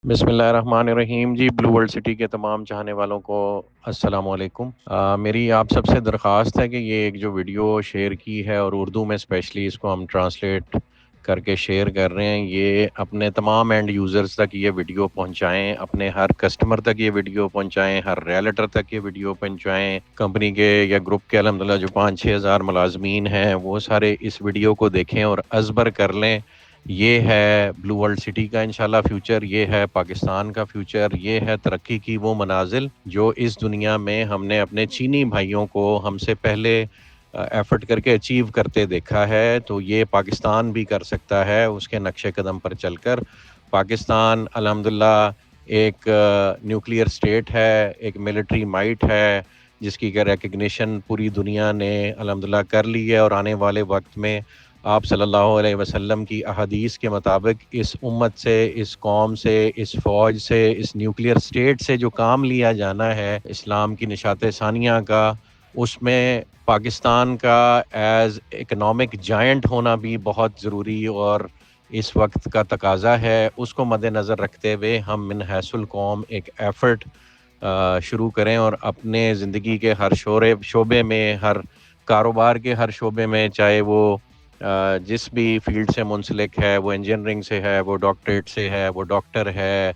بسم اللہ الرحمن الرحیم جی، بلو ورلڈ سٹی کے تمام چاہنے والوں کو السلام علیکم۔ میری آپ سب سے درخواست ہے کہ یہ ایک جو ویڈیو شیئر کی ہے اور اردو میں اسپیشلی اس کو ہم ٹرانسلیٹ کر کے شیئر کر رہے ہیں، یہ اپنے تمام اینڈ یوزرز تک یہ ویڈیو پہنچائیں، اپنے ہر کسٹمر تک یہ ویڈیو پہنچائیں، ہر ریئلٹر تک یہ ویڈیو پہنچائیں، کمپنی کے یا گروپ کے الحمدللہ جو 5-6 ہزار ملازمین ہیں وہ سارے اس ویڈیو کو دیکھیں اور ازبر کر لیں۔ یہ ہے بلو ورلڈ سٹی کا انشاءاللہ فیوچر، یہ ہے پاکستان کا فیوچر، یہ ہے ترقی کی وہ منازل جو اس دنیا میں ہم نے اپنے چینی بھائیوں کو ہم سے پہلے ایفرٹ کر کے اچیو کرتے دیکھا ہے، تو یہ پاکستان بھی کر سکتا ہے اس کے نقش قدم پر چل کر۔ پاکستان الحمدللہ ایک نیوکلیئر سٹیٹ ہے، ایک ملٹری مائٹ ہے جس کی کہ ریکگنیشن پوری دنیا نے الحمدللہ کر لی ہے، اور آنے والے وقت میں آپ صلی اللہ علیہ وسلم کی احادیث کے مطابق اس امت سے، اس قوم سے، اس فوج سے، اس نیوکلیئر سٹیٹ سے جو کام لیا جانا ہے اسلام کی نشاط ثانیہ کا، اس میں پاکستان کا ایز اکنامک جائنٹ ہونا بھی بہت ضروری اور اس وقت کا تقاضا ہے۔ اس کو مد نظر رکھتے ہوئے ہم من حیث القوم ایک ایفرٹ شروع کریں اور اپنے زندگی کے ہر شعبے میں، ہر کاروبار کے ہر شعبے میں، چاہے وہ جس بھی فیلڈ سے منسلک ہے، وہ انجینئرنگ سے ہے، وہ ڈاکٹریٹ سے ہے، وہ ڈاکٹر ہے،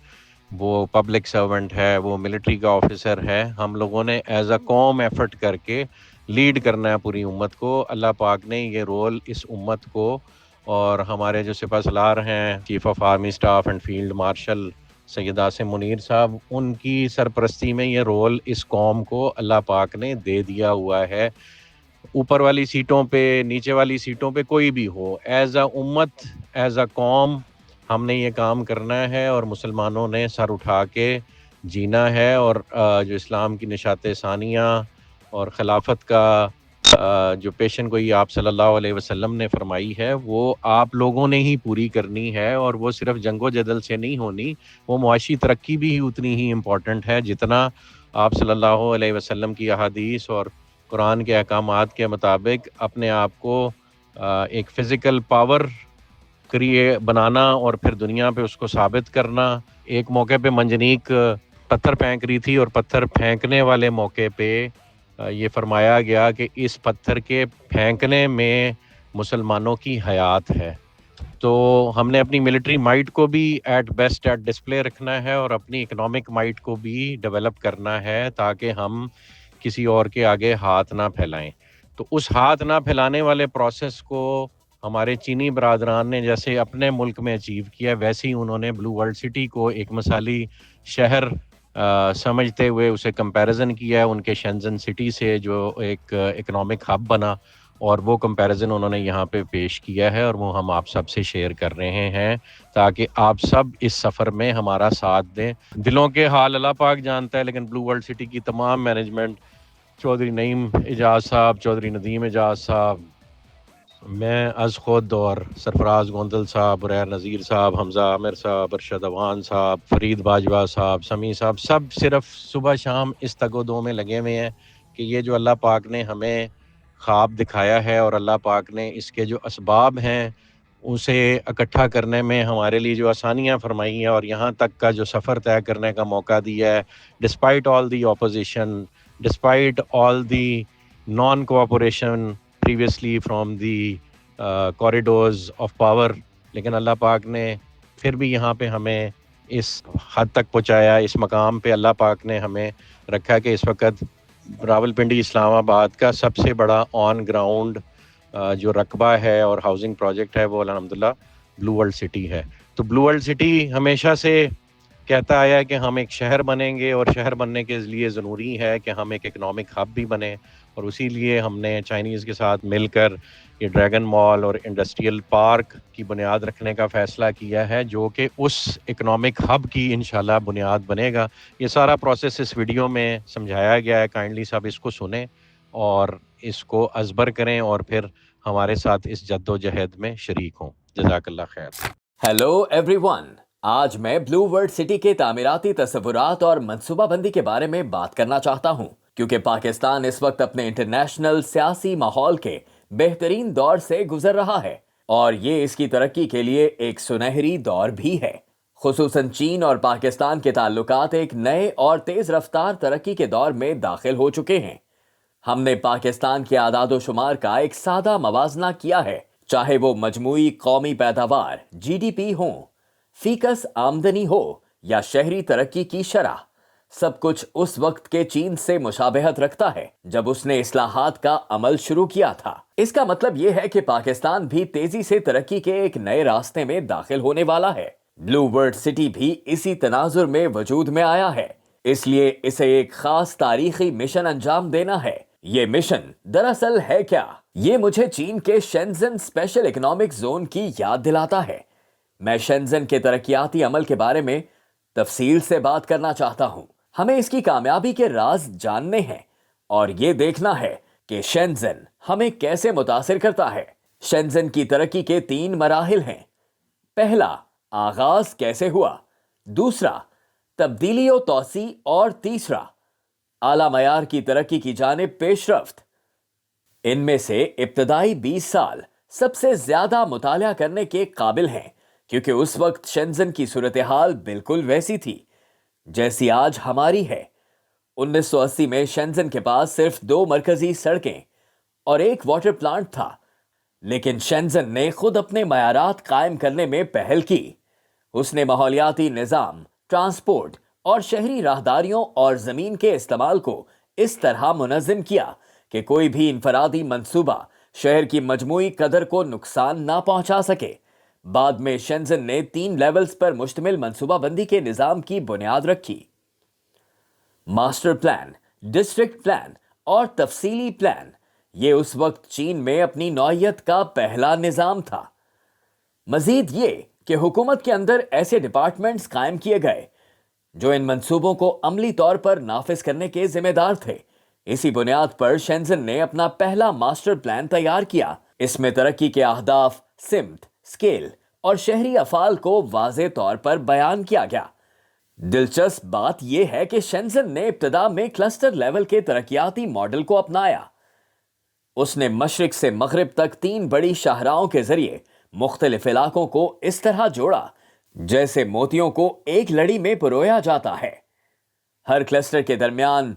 وہ پبلک سرونٹ ہے، وہ ملٹری کا آفیسر ہے، ہم لوگوں نے ایز اے قوم ایفرٹ کر کے لیڈ کرنا ہے پوری امت کو۔ اللہ پاک نے یہ رول اس امت کو، اور ہمارے جو سپہ سالار ہیں، chief of army staff and field marshal Syed Asim Munir صاحب، ان کی سرپرستی میں یہ رول اس قوم کو اللہ پاک نے دے دیا ہوا ہے۔ اوپر والی سیٹوں پہ، نیچے والی سیٹوں پہ کوئی بھی ہو، ایز اے امت، ایز اے قوم ہم نے یہ کام کرنا ہے، اور مسلمانوں نے سر اٹھا کے جینا ہے، اور جو اسلام کی نشاط ثانیہ اور خلافت کا جو پیشن گوئی آپ صلی اللہ علیہ وسلم نے فرمائی ہے، وہ آپ لوگوں نے ہی پوری کرنی ہے، اور وہ صرف جنگ و جدل سے نہیں ہونی، وہ معاشی ترقی بھی اتنی ہی امپورٹنٹ ہے جتنا آپ صلی اللہ علیہ وسلم کی احادیث اور قرآن کے احکامات کے مطابق اپنے آپ کو ایک فزیکل پاور بنانا اور پھر دنیا پہ اس کو ثابت کرنا۔ ایک موقع پہ منجنیق پتھر پھینک رہی تھی، اور پتھر پھینکنے والے موقع پہ یہ فرمایا گیا کہ اس پتھر کے پھینکنے میں مسلمانوں کی حیات ہے۔ تو ہم نے اپنی ملٹری مائٹ کو بھی ایٹ بیسٹ ایٹ ڈسپلے رکھنا ہے، اور اپنی اکنامک مائٹ کو بھی ڈیولپ کرنا ہے تاکہ ہم کسی اور کے آگے ہاتھ نہ پھیلائیں۔ تو اس ہاتھ نہ پھیلانے والے پروسیس کو ہمارے چینی برادران نے جیسے اپنے ملک میں اچیو کیا، ویسے ہی انہوں نے بلو ورلڈ سٹی کو ایک مثالی شہر سمجھتے ہوئے اسے کمپیریزن کیا ہے ان کے شینزن سٹی سے، جو ایک اکنامک ہب بنا، اور وہ کمپیریزن انہوں نے یہاں پہ پیش کیا ہے، اور وہ ہم آپ سب سے شیئر کر رہے ہیں تاکہ آپ سب اس سفر میں ہمارا ساتھ دیں۔ دلوں کے حال اللہ پاک جانتا ہے، لیکن بلو ورلڈ سٹی کی تمام مینجمنٹ، چودھری نعیم اجاز صاحب، چودھری ندیم اجاز صاحب، میں از خود، اور سرفراز گوندل صاحب، ریار نذیر صاحب، حمزہ عامر صاحب، ارشد اوان صاحب، فرید باجوہ صاحب، سمیع صاحب، سب صرف صبح شام اس تگ و دو میں لگے ہوئے ہیں کہ یہ جو اللہ پاک نے ہمیں خواب دکھایا ہے، اور اللہ پاک نے اس کے جو اسباب ہیں اسے اکٹھا کرنے میں ہمارے لیے جو آسانیاں فرمائی ہیں، اور یہاں تک کا جو سفر طے کرنے کا موقع دیا ہے، despite all the opposition, despite all the naan cooperation previously from the corridors of power, لیکن اللہ پاک نے پھر بھی یہاں پہ ہمیں اس حد تک پہنچایا، اس مقام پہ اللہ پاک نے ہمیں رکھا کہ اس وقت راولپنڈی اسلام آباد کا سب سے بڑا آن گراؤنڈ جو رقبہ ہے اور ہاؤسنگ پروجیکٹ ہے وہ الحمدللہ بلو ورلڈ سٹی ہے۔ تو بلو ورلڈ سٹی ہمیشہ سے کہتا آیا ہے کہ ہم ایک شہر بنیں گے، اور شہر بننے کے لیے ضروری ہے کہ ہم ایک اکنامک ہب بھی بنیں، اور اسی لیے ہم نے چائنیز کے ساتھ مل کر یہ ڈریگن مال اور انڈسٹریل پارک کی بنیاد رکھنے کا فیصلہ کیا ہے، جو کہ اس اکنامک ہب کی انشاءاللہ بنیاد بنے گا۔ یہ سارا پروسیس اس ویڈیو میں سمجھایا گیا ہے، کائنڈلی سب اس کو سنیں اور اس کو ازبر کریں، اور پھر ہمارے ساتھ اس جد و جہد میں شریک ہوں۔ جزاک اللہ خیر۔ ہیلو ایوری ون، آج میں بلو ورلڈ سٹی کے تعمیراتی تصورات اور منصوبہ بندی کے بارے میں بات کرنا چاہتا ہوں، کیونکہ پاکستان اس وقت اپنے انٹرنیشنل سیاسی ماحول کے بہترین دور سے گزر رہا ہے، اور یہ اس کی ترقی کے لیے ایک سنہری دور بھی ہے۔ خصوصاً چین اور پاکستان کے تعلقات ایک نئے اور تیز رفتار ترقی کے دور میں داخل ہو چکے ہیں۔ ہم نے پاکستان کے اعداد و شمار کا ایک سادہ موازنہ کیا ہے، چاہے وہ مجموعی قومی پیداوار GDP ہوں، فیکس آمدنی ہو یا شہری ترقی کی شرح۔ سب کچھ اس وقت کے چین سے مشابہت رکھتا ہے جب اس نے اصلاحات کا عمل شروع کیا تھا۔ اس کا مطلب یہ ہے کہ پاکستان بھی تیزی سے ترقی کے ایک نئے راستے میں داخل ہونے والا ہے۔ بلو ورلڈ سٹی بھی اسی تناظر میں وجود میں آیا ہے، اس لیے اسے ایک خاص تاریخی مشن انجام دینا ہے۔ یہ مشن دراصل ہے کیا؟ یہ مجھے چین کے شینزن اسپیشل اکنامک زون کی یاد دلاتا ہے۔ میں شینزن کے ترقیاتی عمل کے بارے میں تفصیل سے بات کرنا چاہتا ہوں۔ ہمیں اس کی کامیابی کے راز جاننے ہیں اور یہ دیکھنا ہے کہ شینزن ہمیں کیسے متاثر کرتا ہے۔ شینزن کی ترقی کے 3 مراحل ہیں۔ پہلا، آغاز کیسے ہوا؟ دوسرا، تبدیلی و توسیع، اور تیسرا، اعلیٰ معیار کی ترقی کی جانب پیش رفت۔ ان میں سے ابتدائی 20 سال سب سے زیادہ مطالعہ کرنے کے قابل ہیں، کیونکہ اس وقت شینزن کی صورتحال بالکل ویسی تھی جیسی آج ہماری ہے۔ 1980 میں شینزن کے پاس صرف 2 مرکزی سڑکیں اور ایک واٹر پلانٹ تھا، لیکن شینزن نے خود اپنے معیارات قائم کرنے میں پہل کی۔ اس نے ماحولیاتی نظام، ٹرانسپورٹ اور شہری راہداریوں اور زمین کے استعمال کو اس طرح منظم کیا کہ کوئی بھی انفرادی منصوبہ شہر کی مجموعی قدر کو نقصان نہ پہنچا سکے۔ بعد میں شینزن نے 3 لیولز پر مشتمل منصوبہ بندی کے نظام کی بنیاد رکھی: ماسٹر پلان، ڈسٹرکٹ پلان اور تفصیلی پلان۔ یہ اس وقت چین میں اپنی نوعیت کا پہلا نظام تھا۔ مزید یہ کہ حکومت کے اندر ایسے ڈپارٹمنٹس قائم کیے گئے جو ان منصوبوں کو عملی طور پر نافذ کرنے کے ذمہ دار تھے۔ اسی بنیاد پر شینزن نے اپنا پہلا ماسٹر پلان تیار کیا۔ اس میں ترقی کے اہداف، سمت، اسکیل اور شہری افعال کو واضح طور پر بیان کیا گیا۔ دلچسپ بات یہ ہے کہ شینزن نے ابتدا میں کلسٹر لیول کے ترقیاتی ماڈل کو اپنایا۔ اس نے مشرق سے مغرب تک 3 بڑی شاہراہوں کے ذریعے مختلف علاقوں کو اس طرح جوڑا جیسے موتیوں کو ایک لڑی میں پرویا جاتا ہے۔ ہر کلسٹر کے درمیان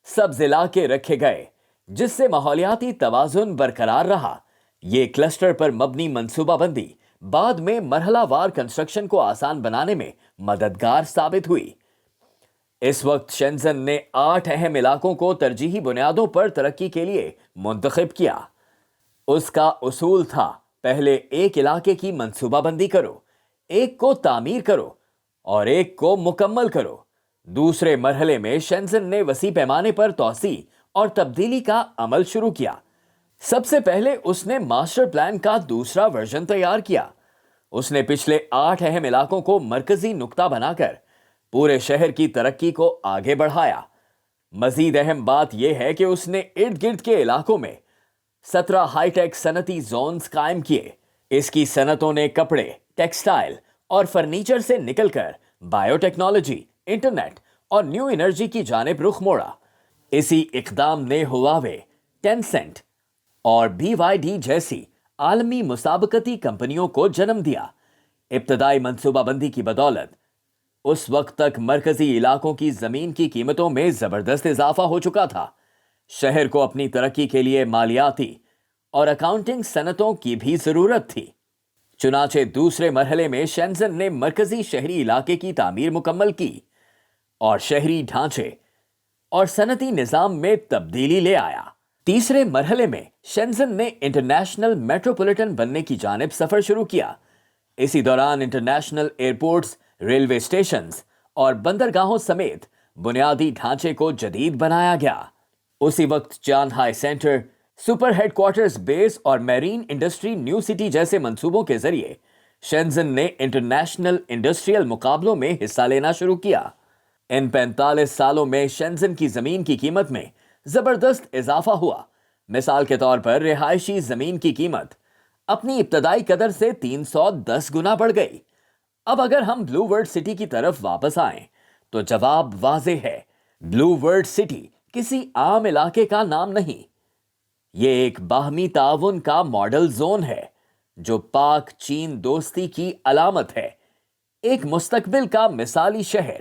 سبز علاقے رکھے گئے جس سے ماحولیاتی توازن برقرار رہا۔ یہ کلسٹر پر مبنی منصوبہ بندی بعد میں مرحلہ وار کنسٹرکشن کو آسان بنانے میں مددگار ثابت ہوئی۔ اس وقت شینزن نے 8 اہم علاقوں کو ترجیحی بنیادوں پر ترقی کے لیے منتخب کیا۔ اس کا اصول تھا، پہلے ایک علاقے کی منصوبہ بندی کرو، ایک کو تعمیر کرو اور ایک کو مکمل کرو۔ دوسرے مرحلے میں شینزن نے وسیع پیمانے پر توسیع اور تبدیلی کا عمل شروع کیا۔ سب سے پہلے اس نے ماسٹر پلان کا دوسرا ورژن تیار کیا۔ اس نے پچھلے 8 اہم علاقوں کو مرکزی نقطہ بنا کر پورے شہر کی ترقی کو آگے بڑھایا۔ مزید اہم بات یہ ہے کہ اس نے ارد گرد کے علاقوں میں 17 ہائی ٹیک صنعتی زونز قائم کیے۔ اس کی صنعتوں نے کپڑے، ٹیکسٹائل اور فرنیچر سے نکل کر بایو ٹیکنالوجی، انٹرنیٹ اور نیو انرجی کی جانب رخ موڑا۔ اسی اقدام نے ہواوے، ٹینسنٹ اور BYD جیسی عالمی مسابقتی کمپنیوں کو جنم دیا۔ ابتدائی منصوبہ بندی کی بدولت اس وقت تک مرکزی علاقوں کی زمین کی قیمتوں میں زبردست اضافہ ہو چکا تھا۔ شہر کو اپنی ترقی کے لیے مالیاتی اور اکاؤنٹنگ صنعتوں کی بھی ضرورت تھی۔ چنانچہ دوسرے مرحلے میں شینزن نے مرکزی شہری علاقے کی تعمیر مکمل کی اور شہری ڈھانچے اور صنعتی نظام میں تبدیلی لے آیا۔ تیسرے مرحلے میں شینزن نے انٹرنیشنل میٹروپولیٹن بننے کی جانب سفر شروع کیا۔ اسی دوران انٹرنیشنل ایئرپورٹس، ریلوے اسٹیشنز اور بندرگاہوں سمیت بنیادی ڈھانچے کو جدید بنایا گیا۔ اسی وقت چانگہائی سینٹر، سپر ہیڈ کوارٹرز بیس اور میرین انڈسٹری نیو سٹی جیسے منصوبوں کے ذریعے شینزن نے انٹرنیشنل انڈسٹریل مقابلوں میں حصہ لینا شروع کیا۔ ان 45 سالوں میں شینزن کی زمین کی قیمت میں زبردست اضافہ ہوا۔ مثال کے طور پر رہائشی زمین کی قیمت اپنی ابتدائی قدر سے 310 گنا بڑھ گئی۔ اب اگر ہم بلو ورلڈ سٹی کی طرف واپس آئیں تو جواب واضح ہے۔ بلو ورلڈ سٹی کسی عام علاقے کا نام نہیں، یہ ایک باہمی تعاون کا ماڈل زون ہے جو پاک چین دوستی کی علامت ہے۔ ایک مستقبل کا مثالی شہر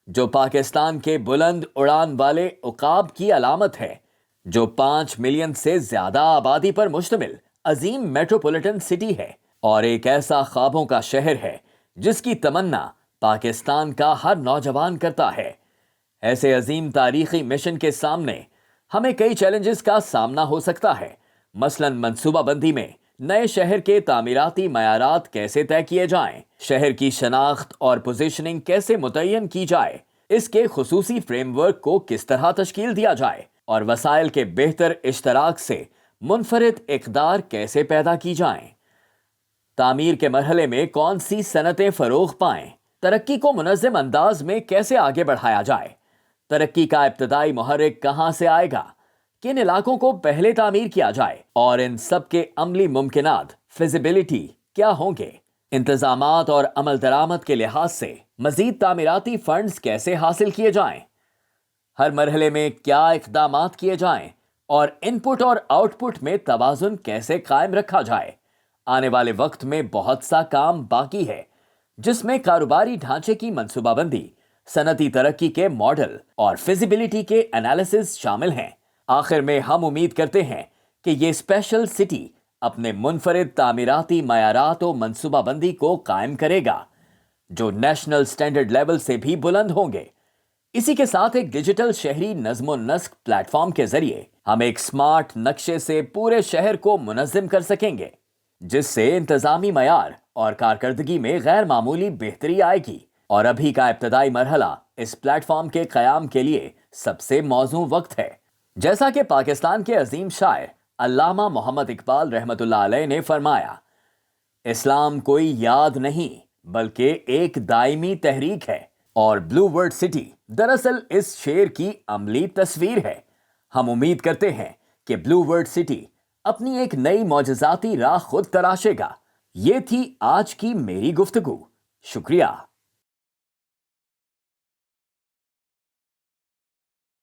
جو پاکستان کے بلند اڑان والے عقاب کی علامت ہے، جو 5 ملین سے زیادہ آبادی پر مشتمل عظیم میٹروپولیٹن سٹی ہے، اور ایک ایسا خوابوں کا شہر ہے جس کی تمنا پاکستان کا ہر نوجوان کرتا ہے۔ ایسے عظیم تاریخی مشن کے سامنے ہمیں کئی چیلنجز کا سامنا ہو سکتا ہے، مثلاً منصوبہ بندی میں نئے شہر کے تعمیراتی معیارات کیسے طے کیے جائیں، شہر کی شناخت اور پوزیشننگ کیسے متعین کی جائے، اس کے خصوصی فریم ورک کو کس طرح تشکیل دیا جائے، اور وسائل کے بہتر اشتراک سے منفرد اقدار کیسے پیدا کی جائیں۔ تعمیر کے مرحلے میں کون سی صنعتیں فروغ پائیں، ترقی کو منظم انداز میں کیسے آگے بڑھایا جائے، ترقی کا ابتدائی محرک کہاں سے آئے گا، کن علاقوں کو پہلے تعمیر کیا جائے، اور ان سب کے عملی ممکنات فیزیبلٹی کیا ہوں گے، انتظامات اور عمل درآمد کے لحاظ سے مزید تعمیراتی فنڈز کیسے حاصل کیے جائیں، ہر مرحلے میں کیا اقدامات کیے جائیں، اور ان پٹ اور آؤٹ پٹ میں توازن کیسے قائم رکھا جائے۔ آنے والے وقت میں بہت سا کام باقی ہے جس میں کاروباری ڈھانچے کی منصوبہ بندی، صنعتی ترقی کے ماڈل اور فیزیبلٹی کے انالیسز شامل ہیں۔ آخر میں ہم امید کرتے ہیں کہ یہ اسپیشل سٹی اپنے منفرد تعمیراتی معیارات و منصوبہ بندی کو قائم کرے گا جو نیشنل سٹینڈرڈ لیول سے بھی بلند ہوں گے۔ اسی کے ساتھ ایک ڈیجیٹل شہری نظم و نسق پلیٹ فارم کے ذریعے ہم ایک سمارٹ نقشے سے پورے شہر کو منظم کر سکیں گے، جس سے انتظامی معیار اور کارکردگی میں غیر معمولی بہتری آئے گی۔ اور ابھی کا ابتدائی مرحلہ اس پلیٹ فارم کے قیام کے لیے سب سے موزوں وقت ہے۔ جیسا کہ پاکستان کے عظیم شاعر علامہ محمد اقبال رحمۃ اللہ علیہ نے فرمایا، اسلام کوئی یاد نہیں بلکہ ایک دائمی تحریک ہے، اور بلو ورلڈ سٹی دراصل اس شعر کی عملی تصویر ہے۔ ہم امید کرتے ہیں کہ بلو ورلڈ سٹی اپنی ایک نئی معجزاتی راہ خود تراشے گا۔ یہ تھی آج کی میری گفتگو۔ شکریہ۔